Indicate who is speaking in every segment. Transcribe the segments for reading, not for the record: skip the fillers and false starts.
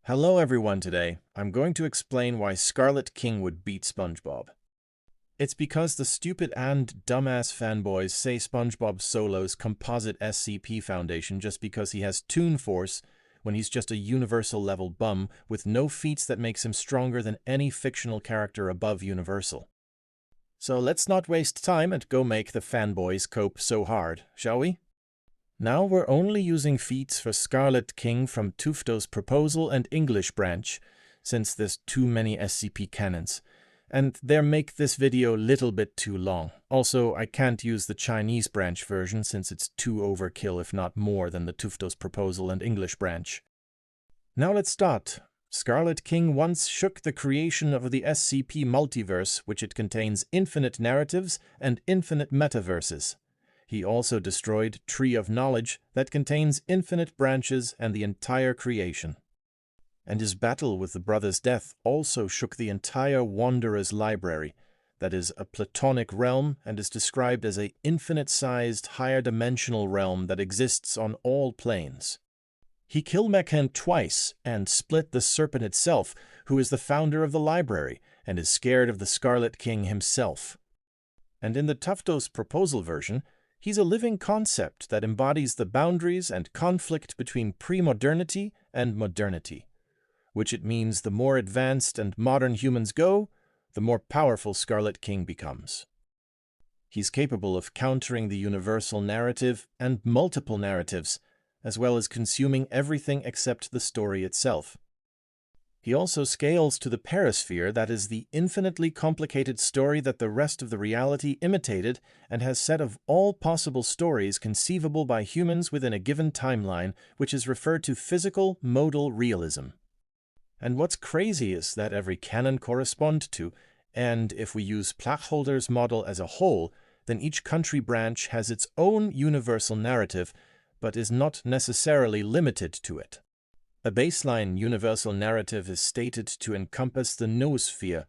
Speaker 1: Hello everyone, today I'm going to explain why Scarlet King would beat SpongeBob. It's because the stupid and dumbass fanboys say SpongeBob Solo's composite SCP foundation just because he has Toon Force when he's just a universal level bum with no feats that makes him stronger than any fictional character above universal. So let's not waste time and go make the fanboys cope so hard, shall we? Now we're only using feats for Scarlet King from Tufto's Proposal and English branch, since there's too many SCP canons, and they make this video a little bit too long. Also, I can't use the Chinese branch version since it's too overkill if not more than the Tufto's Proposal and English branch. Now let's start. Scarlet King once shook the creation of the SCP multiverse, which it contains infinite narratives and infinite metaverses. He also destroyed Tree of Knowledge that contains infinite branches and the entire creation. And his battle with the Brother's Death also shook the entire Wanderer's Library, that is a platonic realm and is described as an infinite-sized, higher-dimensional realm that exists on all planes. He killed Mekhan twice and split the Serpent itself, who is the founder of the library and is scared of the Scarlet King himself. And in the Tufto's Proposal version, he's a living concept that embodies the boundaries and conflict between pre-modernity and modernity, which it means the more advanced and modern humans go, the more powerful Scarlet King becomes. He's capable of countering the universal narrative and multiple narratives, as well as consuming everything except the story itself. He also scales to the perisphere, that is the infinitely complicated story that the rest of the reality imitated and has set of all possible stories conceivable by humans within a given timeline, which is referred to physical modal realism. And what's crazy is that every canon corresponds to, and if we use Plachholder's model as a whole, then each country branch has its own universal narrative, but is not necessarily limited to it. A baseline universal narrative is stated to encompass the noosphere,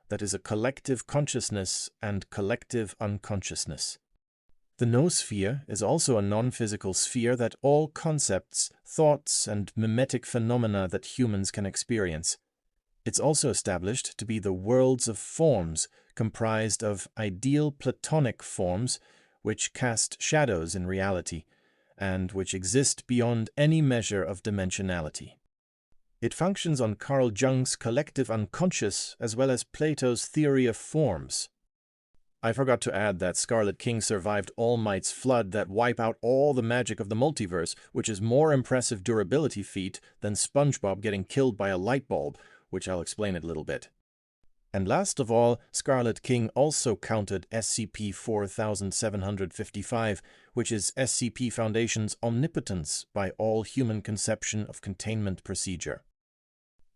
Speaker 1: that is a collective consciousness and collective unconsciousness. The noosphere is also a non-physical sphere that all concepts, thoughts, and mimetic phenomena that humans can experience. It's also established to be the worlds of forms, comprised of ideal platonic forms, which cast shadows in reality, and which exist beyond any measure of dimensionality. It functions on Carl Jung's collective unconscious as well as Plato's theory of forms. I forgot to add that Scarlet King survived All Might's flood that wipe out all the magic of the multiverse, which is more impressive durability feat than SpongeBob getting killed by a light bulb, which I'll explain in a little bit. And last of all, Scarlet King also counted SCP-4755, which is SCP Foundation's omnipotence by all human conception of containment procedure.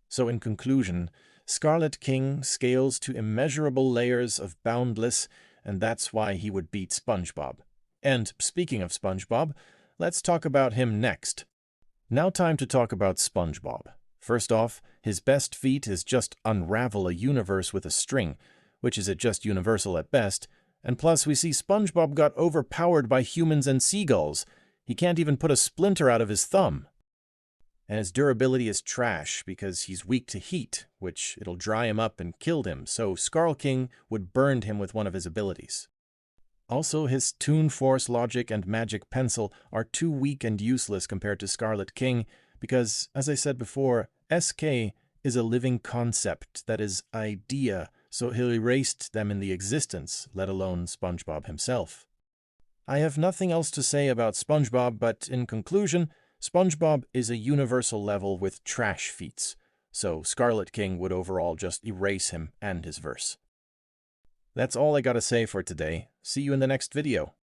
Speaker 1: So in conclusion, Scarlet King scales to immeasurable layers of boundless, and that's why he would beat SpongeBob. And speaking of SpongeBob, let's talk about him next. Now time to talk about SpongeBob. First off, his best feat is just unravel a universe with a string, which is just universal at best, and plus we see SpongeBob got overpowered by humans and seagulls. He can't even put a splinter out of his thumb. And his durability is trash because he's weak to heat, which it'll dry him up and kill him, so Scarlet King would burn him with one of his abilities. Also, his Toon Force logic and magic pencil are too weak and useless compared to Scarlet King, because, as I said before, SK is a living concept, that is, idea, so he'll erase them in the existence, let alone SpongeBob himself. I have nothing else to say about SpongeBob, but in conclusion, SpongeBob is a universal level with trash feats, so Scarlet King would overall just erase him and his verse. That's all I gotta say for today. See you in the next video.